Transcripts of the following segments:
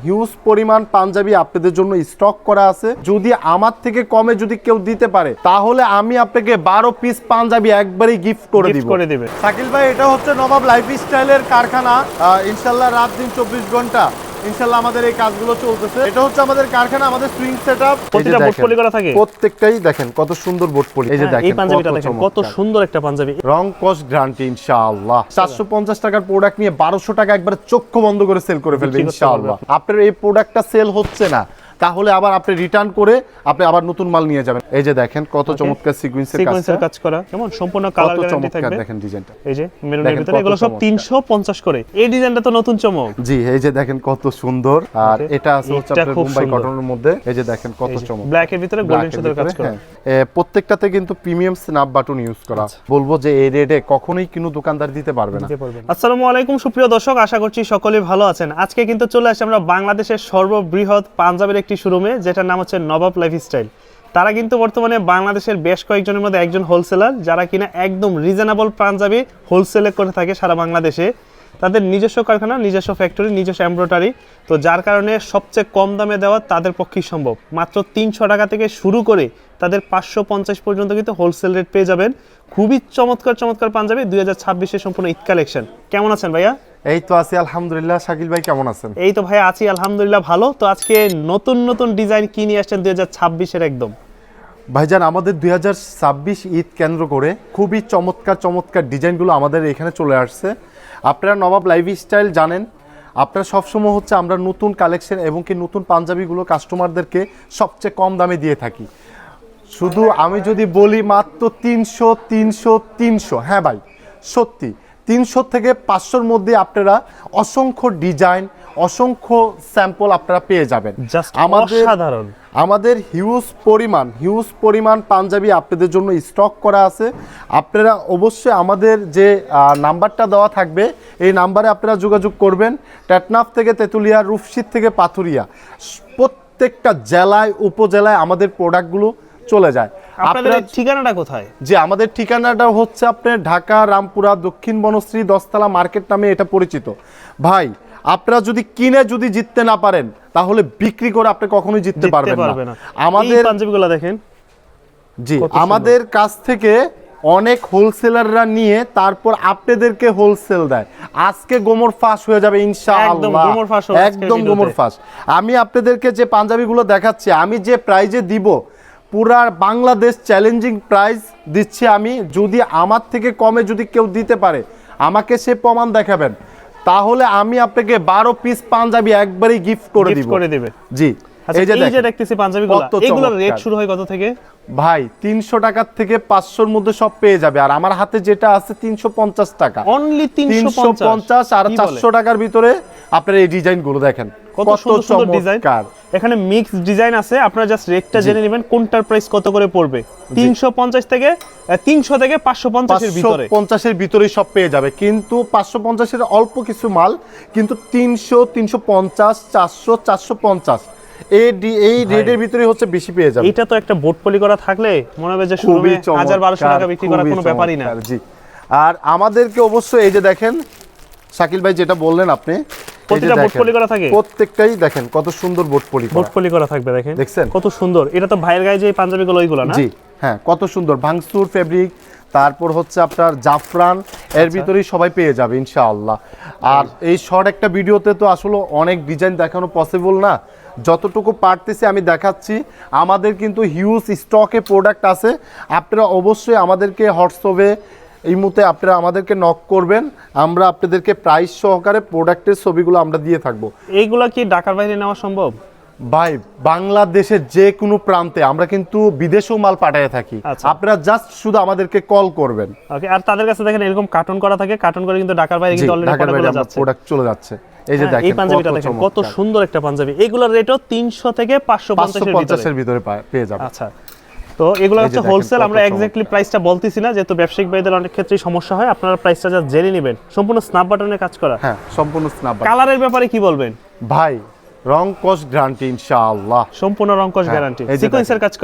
Huge পরিমাণ পাঞ্জাবি আপনাদের জন্য স্টক করা আছে। যদি আমার থেকে কমে যদি কেউ দিতে পারে তাহলে আমি আপনাকে 12 পিস পাঞ্জাবি একবারই গিফট করে দিব। শাকিল ভাই, এটা হচ্ছে নবাব লাইফস্টাইলের কারখানা। ইনশাআল্লাহ রাত দিন 24 ঘন্টা ইনশাআল্লাহ আমাদের এই কাজগুলো চলতেছে। এটা হচ্ছে আমাদের কারখানা, আমাদের সুইং সেটআপ। প্রতিটা বোর্ড পলি করা থাকে, প্রত্যেকটাই দেখেন কত সুন্দর বোর্ড পলি। এই যে দেখেন এই পাঞ্জাবিটা দেখেন কত সুন্দর একটা পাঞ্জাবি, রং কস গ্যারান্টি ইনশাআল্লাহ। 450 টাকার প্রোডাক্ট নিয়ে 1200 টাকা একবারে চক্ষু বন্ধ করে সেল করে ফেলবে ইনশাআল্লাহ। আপনার এই প্রোডাক্টটা সেল হচ্ছে না তাহলে আবার আপনি রিটার্ন করে আপনি আবার নতুন মাল নিয়ে যাবেন। এই যে দেখেন কত চমৎকার সিকোয়েন্সের কাজ করা, কেমন সম্পূর্ণ কালার গ্যারান্টি থাকবে। দেখেন ডিজাইনটা, এই যে মেরুনের ভিতরে এগুলো সব 350 করে। এই ডিজাইনটা তো নতুন চমক। জি, এই যে দেখেন কত সুন্দর। আর এটা আছে হচ্ছে আপনার মুম্বাই কটনের মধ্যে। এই যে দেখেন কত চমক, ব্ল্যাক এর ভিতরে গোল্ডেন সুতার কাজ করা। প্রত্যেকটাতে কিন্তু প্রিমিয়াম স্ন্যাপ বাটন ইউজ করা। বলবো যে এই রেটে কখনোই কোনো দোকানদার দিতে পারবে না। আসসালামু আলাইকুম সুপ্রিয় দর্শক, আশা করছি সকলেই ভালো আছেন। আজকে কিন্তু চলে আসি আমরা বাংলাদেশের সর্ববৃহৎ পাঞ্জাবের একটি শোরুমে, যেটার নাম হচ্ছে নবাব লাইফস্টাইল। তারা কিন্তু বর্তমানে বাংলাদেশের বেশ কয়েকজনের মধ্যে একজন হোলসেলার, যারা কিনা একদম রিজনেবল পাঞ্জাবি হোলসেলে করে থাকে সারা বাংলাদেশে। তাদের নিজস্ব কারখানা, নিজস্ব ফ্যাক্টরি, নিজস্ব এমব্রয়ডারি, তো যার কারণে সবচেয়ে কম দামে দেওয়া তাদের পক্ষেই সম্ভব। মাত্র 300 টাকা থেকে শুরু করে তাদের 550 পর্যন্ত কিন্তু হোলসেল রেট পেয়ে যাবেন। খুবই চমৎকার চমৎকার পাঞ্জাবি 2026-এর সম্পূর্ণ ঈদ কালেকশন। কেমন আছেন ভাইয়া? এই তো আছি আলহামদুলিল্লাহ। শাকিল ভাই কেমন আছেন? এই তো ভাই আছি আলহামদুলিল্লাহ ভালো। তো আজকে নতুন নতুন ডিজাইন কি নিয়ে আসছেন 2026-এর? একদম ভাইজান, আমাদের 2026 ঈদ কেন্দ্র করে খুবই চমৎকার চমৎকার ডিজাইনগুলো আমাদের এখানে চলে আসছে। আপনারা নবাব লাইফস্টাইল জানেন, আপনারা সবসময় হচ্ছে আমরা নতুন কালেকশন এবং কি নতুন পাঞ্জাবিগুলো কাস্টমারদেরকে সবচেয়ে কম দামে দিয়ে থাকি। শুধু আমি যদি বলি মাত্র 300 300 300, হ্যাঁ ভাই সত্যি 300 থেকে 500-র মধ্যে আপনারা অসংখ্য ডিজাইন, অসংখ্য স্যাম্পল আপনারা পেয়ে যাবেন। আমাদের হিউজ পরিমাণ পাঞ্জাবি আপনাদের জন্য স্টক করা আছে। আপনারা অবশ্যই আমাদের যে নাম্বারটা দেওয়া থাকবে এই নাম্বারে আপনারা যোগাযোগ করবেন। টেকনাফ থেকে তেঁতুলিয়া, রূপসী থেকে পাথুরিয়া, প্রত্যেকটা জেলায় উপজেলায় আমাদের প্রোডাক্টগুলো চলে যায়। আপনাদের ঠিকানাটা কোথায়? যে আমাদের ঠিকানাটা হচ্ছে আপনার ঢাকা রামপুরা দক্ষিণ বনশ্রী 10তলা মার্কেট নামে এটা পরিচিত। ভাই, আপনারা যদি কিনে যদি জিততে না পারেন তাহলে বিক্রি করে আপনি কখনোই জিততে পারবেন না। আমাদের পাঞ্জাবিগুলো দেখেন, জি আমাদের কাছ থেকে অনেক হোলসেলাররা নিয়ে তারপর আপনাদেরকে হোলসেল দেয়। আজকে গোমর ফাঁস হয়ে যাবে ইনশাআল্লাহ, একদম গোমর ফাঁস। আমি আপনাদেরকে যে পাঞ্জাবিগুলো দেখাচ্ছি, আমি যে প্রাইজে দিব পুরা বাংলাদেশ চ্যালেঞ্জিং প্রাইস দিচ্ছি আমি। যদি আমার থেকে কমে যদি কেউ দিতে পারে আমাকে সে প্রমাণ দেখাবেন, তাহলে আমি আপনাকে 12 পিস পাঞ্জাবি একবারই গিফট করে দিব। জি, এই যে দেখতেছি পাঞ্জাবিগুলো, এগুলোর রেট শুরু হয় কত থেকে? ভাই 300 টাকার থেকে 500-র মধ্যে সব পেয়ে যাবে। আর আমার হাতে যেটা আছে 350 টাকা, অনলি 350 আর 400 টাকার ভিতরে আপনারা এই ডিজাইনগুলো দেখেন কত সুন্দর ডিজাইন। এখানে মিক্স ডিজাইন আছে, আপনারা জাস্ট রেটটা জেনে নেবেন কোনটার প্রাইস কত করে পড়বে। 350 থেকে 300 থেকে 550 এর ভিতরে, 50 এর ভিতরেই সব পেয়ে যাবে। কিন্তু 550 এর অল্প কিছু মাল, কিন্তু 300 350 400 450 এই রেটের ভিতরে হচ্ছে বেশি পেয়ে যাবে। এটা তো একটা বোর্ড পলি করা থাকলে মনে হবে যে শোরুমে 1000-1200 টাকা বিক্রি করা কোনো ব্যাপারই না। জি, আর আমাদেরকে অবশ্যই এই যে দেখেন শাকিল ভাই যেটা বললেন আপনি, প্রতিটা বোর্ড পলি করা থাকে, প্রত্যেকটাই দেখেন কত সুন্দর বোর্ড পলি করা থাকবে। দেখেন দেখছেন কত সুন্দর। এটা তো ভাইয়ের গায়ে যে পাঞ্জাবিগুলো ওইগুলো না? জি হ্যাঁ, কত সুন্দর ভাঙসুর ফেব্রিক, তারপর হচ্ছে আপনার জাফরান, এর ভিতরেই সবাই পেয়ে যাবে ইনশাআল্লাহ। আর এই শর্ট একটা ভিডিওতে তো আসলে অনেক ডিজাইন দেখানো পসিবল না, যতটুকু পারতেছি আমি দেখাচ্ছি। আমাদের কিন্তু হিউজ স্টকে প্রোডাক্ট আছে। আপনারা অবশ্যই আমাদেরকে হোয়াটসঅ্যাপে এই মুহূর্তে আপনারা আমাদেরকে নক করবেন, আমরা আপনাদেরকে প্রাইস সহকারে প্রোডাক্টের ছবিগুলো আমরা দিয়ে থাকবো। এইগুলো কি ঢাকার বাইরে নেওয়া সম্ভব? ভাই, বাংলাদেশের যে কোনো প্রান্তে আমরা কিন্তু বিদেশেও মাল পাঠিয়ে থাকি। আপনারা জাস্ট শুধু আমাদেরকে কল করবেন। ওকে, আর তাদের কাছে দেখেন এরকম কার্টন করা থাকে, কার্টন করে কিন্তু ঢাকার বাইরে কিন্তু অলরেডি প্রোডাক্ট চলে যাচ্ছে। এই যে দেখেন এই পাঞ্জাবিটা দেখেন কত সুন্দর একটা পাঞ্জাবি। এগুলোর রেটও 300 থেকে 550 এর ভিতরে পেয়ে যাবেন। আচ্ছা, তো এগুলো হচ্ছে হোলসেল। আমরা এক্স্যাক্টলি প্রাইসটা বলতেছি না, যেহেতু ব্যবসায়িক ভাইদের অনেক ক্ষেত্রেই সমস্যা হয়। আপনারা প্রাইসটা যা জেনে নেবেন। সম্পূর্ণ স্ন্যাপ বাটনে কাজ করা। হ্যাঁ, সম্পূর্ণ স্ন্যাপ বাটন। কালারের ব্যাপারে কি বলবেন? ভাই, রং কস গ্যারান্টি ইনশাআল্লাহ, সম্পূর্ণ রং কস গ্যারান্টি, সিকোয়েন্সের কাজ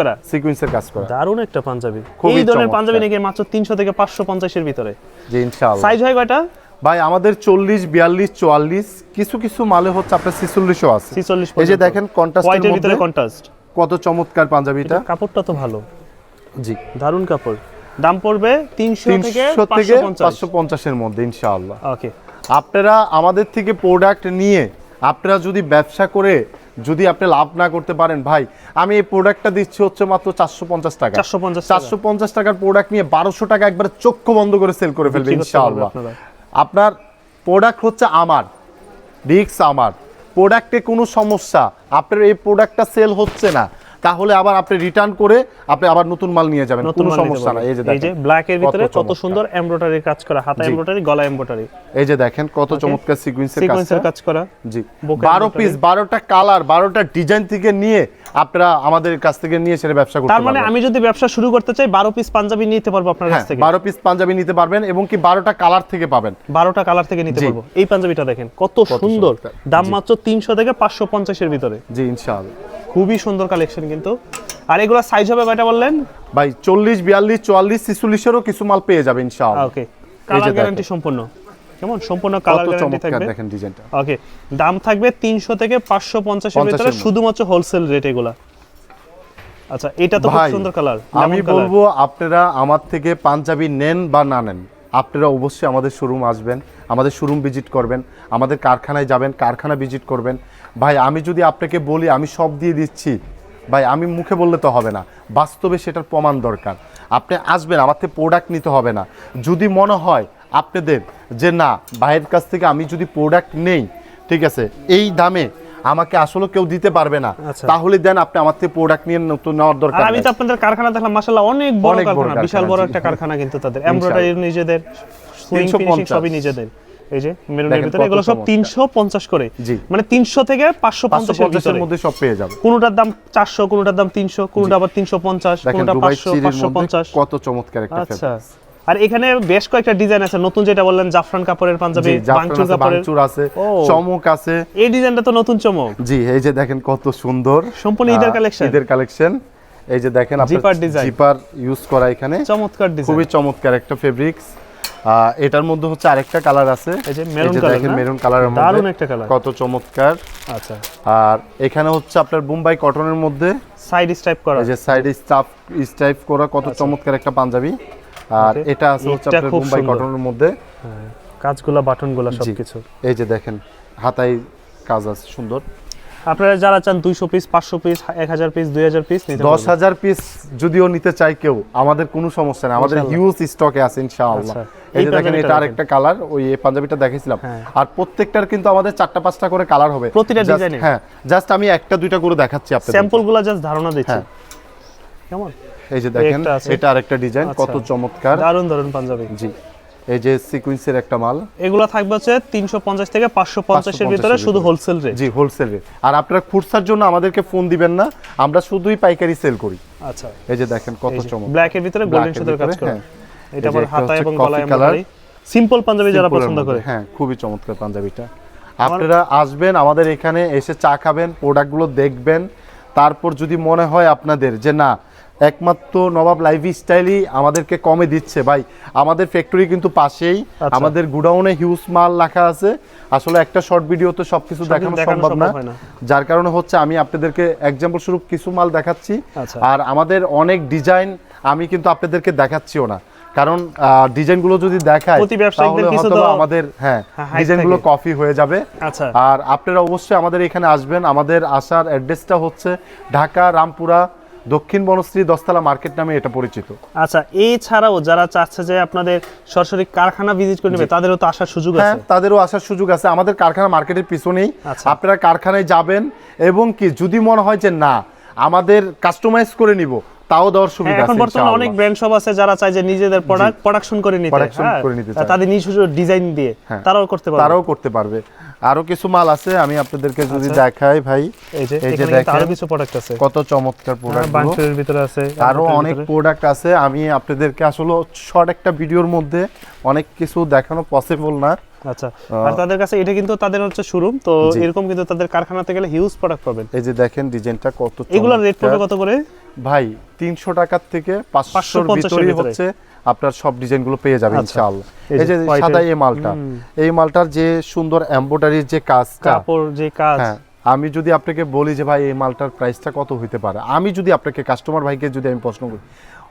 করা। দারুণ একটা পাঞ্জাবি। এই ধরনের পাঞ্জাবি নাকি মাত্র 300 থেকে 550 এর ভিতরে। জি ইনশাআল্লাহ। সাইজ হয় কয়টা? ভাই আমাদের 40, 42, 44 কিছু কিছু মালে হচ্ছে আপনার 46ও আছে। 46 এই যে দেখেন কন্ট্রাস্টের হোয়াইটের ভিতরে মধ্যে কন্ট্রাস্ট, কত চমৎকার পাঞ্জাবিটা। কাপড়টা তো ভালো, জি দারুন কাপড়। দাম পড়বে 300 থেকে 300 থেকে 550। 550 এর মধ্যে ইনশাআল্লাহ। ওকে, আপনারা আমাদের থেকে প্রোডাক্ট নিয়ে আপনারা যদি ব্যবসা করে যদি আপনি লাভ না করতে পারেন, ভাই আমি এই প্রোডাক্টটা দিচ্ছি হচ্ছে মাত্র 450 টাকা। 450 টাকার প্রোডাক্ট নিয়ে 1200 টাকা একবারে চক্ষু বন্ধ করে সেল করে ফেলবে ইনশাআল্লাহ। আপনার প্রোডাক্ট হচ্ছে আমার, রিস্ক আমার, প্রোডাক্টে কোনো সমস্যা, আপনার এই প্রোডাক্টটা সেল হচ্ছে না, তাহলে আবার আপনি রিটার্ন করে আপনি আবার নতুন মাল নিয়ে যাবেন, কোনো সমস্যা না। এই যে ব্ল্যাক এর ভিতরে কত সুন্দর এমব্রয়ডারি কাজ করা, হাতা এমব্রয়ডারি, গলা এমব্রয়ডারি। এই যে দেখেন কত চমৎকার সিকোয়েন্সের কাজ করা। জি 12 পিস 12টা কালার 12টা ডিজাইন থেকে নিয়ে আপনারা আমাদের কাছ থেকে নিয়ে সেটা ব্যবসা করতে তার পারবেন। মানে আমি যদি ব্যবসা শুরু করতে চাই 12 পিস পাঞ্জাবি নিতে পারবো আপনার কাছ থেকে। 12 পিস পাঞ্জাবি নিতে পারবেন এবং কি 12টা কালার থেকে পাবেন, 12টা কালার থেকে নিতে পারবো। এই পাঞ্জাবিটা দেখেন কত সুন্দর, দাম মাত্র 300 থেকে 550 এর ভিতরে। জি ইনশাআল্লাহ, খুবই সুন্দর কালেকশন কিন্তু। আর এগুলো সাইজ হবে কয়টা বললেন ভাই? 40, 42, 44, 46 এরও কিছু মাল পেয়ে যাবে ইনশাআল্লাহ। ওকে, কালার গ্যারান্টি সম্পূর্ণ, কেমন সম্পূর্ণ কালার গ্যারান্টি থাকবে। দেখেন ডিজাইনটা। ওকে, দাম থাকবে 300 থেকে 550 এর ভিতরে, শুধুমাত্র হোলসেল রেট এগুলা। আচ্ছা, এটা তো খুব সুন্দর কালার। আমি বলবো আপনারা আমার থেকে পাঞ্জাবি নেন বা না নেন, আপনারা অবশ্যই আমাদের শোরুম আসবেন, আমাদের শোরুম ভিজিট করবেন, আমাদের কারখানায় যাবেন, কারখানা ভিজিট করবেন। ভাই আমি যদি আপনাকে বলি আমি সব দিয়ে দিচ্ছি, ভাই আমি মুখে বললে তো হবে না, বাস্তবে সেটার প্রমাণ দরকার। আপনি আসবেন, আমার থেকে প্রোডাক্ট নিতে হবে না। যদি মনে হয় আপনাদের যে না ভাইয়ের কাছ থেকে আমি যদি প্রোডাক্ট নেই, ঠিক আছে, এই দামে আমাকে আসলে কেউ দিতে পারবে না, তাহলে দেন আপনি আমার থেকে প্রোডাক্ট নিয়ে নতুন নেওয়ার দরকার। আমি তো আপনাদের কারখানা দেখলাম মাশাআল্লাহ, অনেক বড় কারখানা, বিশাল বড় একটা কারখানা কিন্তু তাদের। এমব্রয়ডারি নিজেদের, সুইং ফিনিশিং সবই নিজেদের। এই যে মেরুনের ভিতরে এগুলো সব 350 করে, মানে 300 থেকে 550 এর মধ্যে সব পেয়ে যাবে। কোনটার দাম 400, কোনটার দাম 300, কোনটা আবার 350, কোনটা 500, 550। কত চমৎকার একটা আচ্ছা, আর এখানে বেশ কয়েকটা ডিজাইন আছে নতুন, যেটা বললেন জাফরান কাপড়ের পাঞ্জাবি, বাংচুর কাপড়ের, বাংচুর আছে, চমক আছে। এই ডিজাইনটা তো নতুন চমক। জি এই যে দেখেন কত সুন্দর, সম্পূর্ণ ঈদের কালেকশন। ঈদের কালেকশন। এই যে দেখেন জিপার ডিজাইন, জিপার ইউজ করা এখানে, চমৎকার ডিজাইন, খুবই চমৎকার একটা ফেব্রিক্স। এটার মধ্যে হচ্ছে আরেকটা কালার আছে, এই যে মেরুন কালার, দেখেন মেরুন কালারের মধ্যে দারুণ একটা কালার, কত চমৎকার। আচ্ছা, আর এখানে হচ্ছে আপনার বোম্বাই কটনের মধ্যে সাইড স্ট্রাইপ করা, এই যে সাইড স্ট্রাইপ করা, কত চমৎকার একটা পাঞ্জাবি। আর এটা আছে হচ্ছে আপনার বোম্বাই কটনের মধ্যে, কাজগুলো বাটনগুলো সবকিছু। এই যে দেখেন হাতায় কাজ আছে সুন্দর। আপনারা যারা চান 200 পিস, 500 পিস, 1000 পিস, 2000 পিস নিতে পারবেন। 10000 পিস যদিও নিতে চাই কেউ, আমাদের কোনো সমস্যা নেই, আমাদের হিউজ স্টকে আছে ইনশাআল্লাহ। এই যে দেখেন এটা আরেকটা কালার, ওই পাঞ্জাবিটা দেখাইছিলাম। আর প্রত্যেকটার কিন্তু আমাদের 4টা 5টা করে কালার হবে প্রতিটা ডিজাইনে। হ্যাঁ, জাস্ট আমি একটা দুইটা করে দেখাচ্ছি আপনাদের, স্যাম্পলগুলো জাস্ট ধারণা দিচ্ছি। কেমন, এই যে দেখেন এটা আরেকটা ডিজাইন, কত চমৎকার, দারুণ দারুণ পাঞ্জাবি। জি এই যে সিকোয়েন্সের একটা মাল, এগুলো থাকবে হচ্ছে 350 থেকে 550 এর ভিতরে, শুধু হোলসেল রেট। জি হোলসেল রেট। আর আপনারা খুচরার জন্য আমাদেরকে ফোন দিবেন না, আমরা শুধুই পাইকারি সেল করি। আচ্ছা, এই যে দেখেন কত চমৎকার, ব্ল্যাক এর ভিতরে গোল্ডেন সুতার কাজ করা। এটা আবার হাতা এবং গলায় এমব্রয়ডারি, সিম্পল পাঞ্জাবি যারা পছন্দ করে। হ্যাঁ, খুবই চমৎকার পাঞ্জাবিটা। আপনারা আসবেন আমাদের এখানে, এসে চা খাবেন, প্রোডাক্টগুলো দেখবেন, তারপর যদি মনে হয় আপনাদের যে না একমাত্র নবাব লাইফস্টাইলই আমাদেরকে কমে দিচ্ছে, ভাই আমাদের ফ্যাক্টরি কিন্তু পাশেই, আমাদের গুডাউনে হিউজ মাল রাখা আছে। আসলে একটা শর্ট ভিডিওতে সবকিছু দেখানো সম্ভব না, যার কারণে হচ্ছে আমি আপনাদেরকে এক্সাম্পল স্বরূপ কিছু মাল দেখাচ্ছি। আর আমাদের অনেক ডিজাইন আমি কিন্তু আপনাদেরকে দেখাচ্ছিও না, কারণ ডিজাইনগুলো যদি দেখায় তাহলে হয়তো আমাদের ডিজাইনগুলো কপি হয়ে যাবে। আর আপনারা অবশ্যই আমাদের এখানে আসবেন। আমাদের আসার অ্যাড্রেসটা হচ্ছে ঢাকা রামপুরা দক্ষিণ বনশ্রী 10তলা মার্কেট নামে এটা পরিচিত। আচ্ছা, এই ছাড়াও যারা চাচ্ছে যে আপনাদের সরাসরি কারখানা ভিজিট করে নেবে, তাদেরও তো আসার সুযোগ আছে? হ্যাঁ, তাদেরও আসার সুযোগ আছে। আমাদের কারখানা মার্কেটের পিছনেই, আপনারা কারখানায় যাবেন এবং কি যদি মনে হয় যে না আমাদের কাস্টমাইজ করে নিব, তাও দেওয়ার সুবিধা আছে। এখন বর্তমানে অনেক ব্র্যান্ড শপ আছে যারা চায় যে নিজেদের প্রোডাক্ট প্রোডাকশন করে নিতে, তাদের নিজস্ব ডিজাইন দিয়ে তারাও করতে পারবে। আরো কিছু মাল আছে, আমি আপনাদেরকে যদি দেখাই ভাই, এই যে দেখেন আরো কিছু প্রোডাক্ট আছে, কত চমৎকার প্রোডাক্ট, বাংচুরের ভিতরে আছে, আরো অনেক প্রোডাক্ট আছে। আমি আপনাদেরকে আসলে শর্ট একটা ভিডিওর মধ্যে অনেক কিছু দেখানো পসিবল না। আচ্ছা, আর তাদের কাছে এটা কিন্তু তাদের হচ্ছে শোরুম, তো এরকম কিন্তু তাদের কারখানাতে গেলে হিউজ প্রোডাক্ট পাবেন। এই যে দেখেন ডিজাইনটা কত, এগুলোর রেট পড়বে কত করে ভাই? 300 টাকা থেকে 500 এর ভিতরে হচ্ছে আপনার সব ডিজাইনগুলো পেয়ে যাবেন আচ্ছা। ইনশাআল্লাহ। এই এই যে যে white সাদা এর- এই মালটা, এই মালটার যে সুন্দর এমব্রয়ডারির যে কাজটা, কাপড় যে কাজ, হ্যাঁ আমি যদি আপনাকে বলি যে ভাই এই মালটার প্রাইসটা কত হইতে পারে, আমি যদি আপনাকে কাস্টমার ভাইকে যদি আমি প্রশ্ন করি,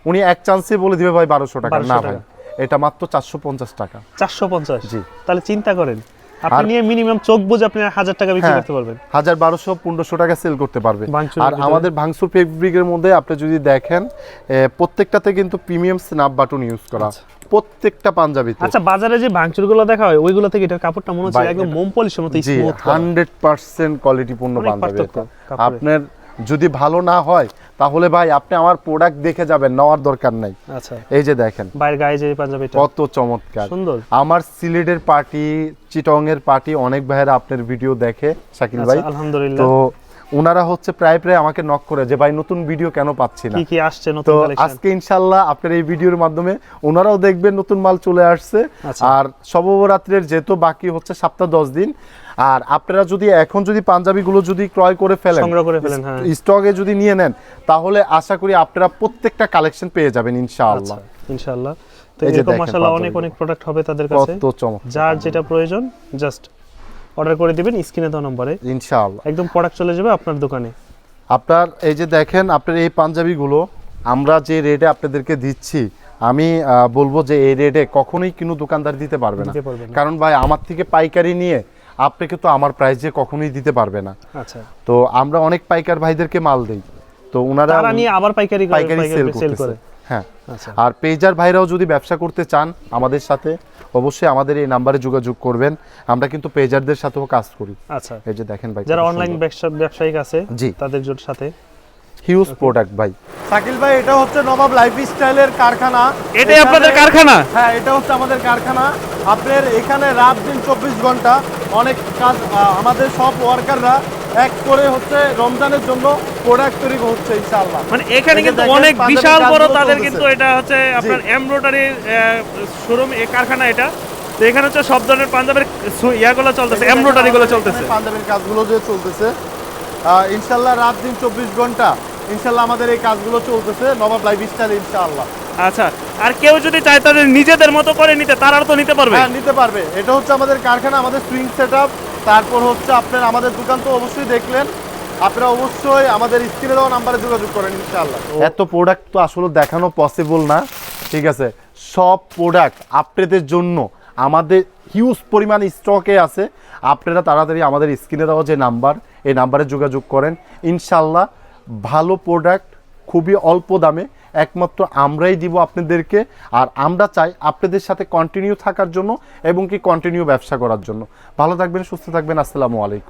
উনি এক চান্সে বলে দিবে ভাই 1200 টাকা। 1200 না টাকা। ভাই, এটা মাত্র 450 টাকা। 450। জি। তাহলে চিন্তা করেন, আপনি আর- নিয়ে মিনিমাম চোখ বুঝে আপনি 1000 টাকা বিক্রি হ্যাঁ, করতে পারবেন। 1200-1500 টাকা সেল করতে পারবে। ভাঙচুরের আর ভিতরে। আমাদের ভাঙচুর ফেব্রিকের মধ্যে আপনি যদি দেখেন প্রত্যেকটাতে কিন্তু প্রিমিয়াম স্ন্যাপ বাটন ইউজ করা, প্রত্যেকটা পাঞ্জাবিতে। আচ্ছা, বাজারে যে ভাঙচুরগুলো দেখা হয় ওইগুলো থেকে এটার কাপড়টা মনে হচ্ছে ভাই, একদম মোম পলিশের মতো জি স্মুথ। 100% কোয়ালিটিপূর্ণ অনেক পাঞ্জাবি পার্থক্য এটা। কাপড়ে। আপনার যদি ভালো না হয় তাহলে ভাই আপনি আমার প্রোডাক্ট দেখে যাবেন, নেওয়ার দরকার নাই। আচ্ছা, এই যে দেখেন বাইরের গায়ে যে পাঞ্জাবিটা কত চমৎকার সুন্দর। আমার সিলেটের পার্টি, চিটং এর পার্টি, অনেক ভাইয়েরা আপনার ভিডিও দেখে শাকিল ভাই। আচ্ছা, আলহামদুলিল্লাহ। তো ওনারা হচ্ছে প্রায় আমাকে নক করে যে ভাই নতুন ভিডিও কেন পাচ্ছি না। কি কি আসছে তো নতুন কালেকশন? আজকে ইনশাআল্লাহ আপনার এই ভিডিওর মাধ্যমে ওনারাও দেখবেন নতুন মাল চলে আসছে। আচ্ছা। আর শববরাত্রের যেহেতু বাকি হচ্ছে সপ্তাহ 10 দিন, আর আপনারা যদি এখন যদি পাঞ্জাবিগুলো যদি ক্রয় করে ফেলেন, সংগ্রহ করে ফেলেন, হ্যাঁ। স্টকে যদি নিয়ে নেন, তাহলে আশা করি আপনারা প্রত্যেকটা কালেকশন পেয়ে যাবেন ইনশাআল্লাহ। আচ্ছা, ইনশাআল্লাহ। তো এই যে এরকম দেখেন মাশাআল্লাহ অনেক পাঞ্জাবিগুলো। অনেক প্রোডাক্ট হবে তাদের কাছে। কত চমৎকার যার যেটা প্রয়োজন জাস্ট অর্ডার করে দিবেন স্ক্রিনে দেওয়া নম্বরে, ইনশাআল্লাহ। একদম প্রোডাক্ট চলে যাবে আপনার দোকানে। আপনার এই যে দেখেন আপনার এই পাঞ্জাবিগুলো আমরা যে রেটে আপনাদেরকে দিচ্ছি, আমি বলবো যে এই রেটে কখনোই কোনো দোকানদার দিতে পারবে না। দিতে পারবে না। কারণ ভাই আমার থেকে পাইকারি নিয়ে আপনাকে তো আমার প্রাইসে কখনোই দিতে পারবে না। আচ্ছা, তো আমরা অনেক পাইকার ভাইদেরকে মাল দেই, তো ওনারা তারা নিয়ে আবার পাইকারি পাইকারি সেল সেল করতেছে। করে। হ্যাঁ, আচ্ছা, আর পেজার ভাইরাও যদি ব্যবসা করতে চান আমাদের সাথে, অবশ্যই আমাদের এই নাম্বারে যোগাযোগ করবেন। আমরা কিন্তু পেজারদের সাথেও কাজ করি। আচ্ছা। এই যে দেখেন ভাই, যারা কত অনলাইন সুন্দর। ব্যবসায়িক আছে জি। তাদের সাথে হিউজ প্রোডাক্ট ভাই। শাকিল ভাই, এটা হচ্ছে নবাব লাইফস্টাইলের কারখানা। এটাই আপনাদের কারখানা? হ্যাঁ, এটা হচ্ছে আমাদের কারখানা। আপনার এখানে রাত দিন 24 ঘন্টা অনেক কাজ, আমাদের সব ওয়ার্কাররা এক করে হচ্ছে রমজানের জন্য প্রোডাক্ট তৈরি হচ্ছে ইনশাআল্লাহ। মানে এখানে এই যে কিন্তু দেখেন, অনেক পাঞ্জাবি বিশাল বড় কাজগুলো তাদের চলতেছে। কিন্তু এটা হচ্ছে আপনার এমব্রয়ডারি শোরুম, এই কারখানা এটা। তো এখানে হচ্ছে সব ধরনের পাঞ্জাবের ইয়াগুলো চলতেছে, এমব্রয়ডারি গুলো চলতেছে। পাঞ্জাবির কাজগুলো যে চলতেছে ইনশাআল্লাহ রাত দিন 24 ঘন্টা ইনশাআল্লাহ আমাদের এই কাজগুলো চলতেছে নবাব লাইফস্টাইল ইনশাআল্লাহ। আচ্ছা, আর কেউ যদি চায় তাদের নিজেদের মতো করে নিতে, তারা তো নিতে পারবে? হ্যাঁ, নিতে পারবে। এটা হচ্ছে আমাদের কারখানা, আমাদের সুইং সেটআপ, তারপর হচ্ছে আপনার আমাদের দোকান তো অবশ্যই দেখলেন, আপনারা অবশ্যই আমাদের স্ক্রিনে দেওয়া নাম্বারে যোগাযোগ করেন ইনশাআল্লাহ। এত প্রোডাক্ট তো আসলে দেখানো পসিবল না, ঠিক আছে? সব প্রোডাক্ট আপনাদের জন্য আমাদের হিউজ পরিমাণ স্টকে আছে। আপনারা তাড়াতাড়ি আমাদের স্ক্রিনে দেওয়া যে নাম্বার, এই নাম্বারে যোগাযোগ করেন ইনশাআল্লাহ। ভালো প্রোডাক্ট খুবই অল্প দামে একমাত্র আমরাই দিব আপনাদেরকে। আর আমরা চাই আপনাদের সাথে কন্টিনিউ থাকার জন্য এবং কি কন্টিনিউ ব্যবসা করার জন্য। ভালো থাকবেন, সুস্থ থাকবেন। আসসালামু আলাইকুম।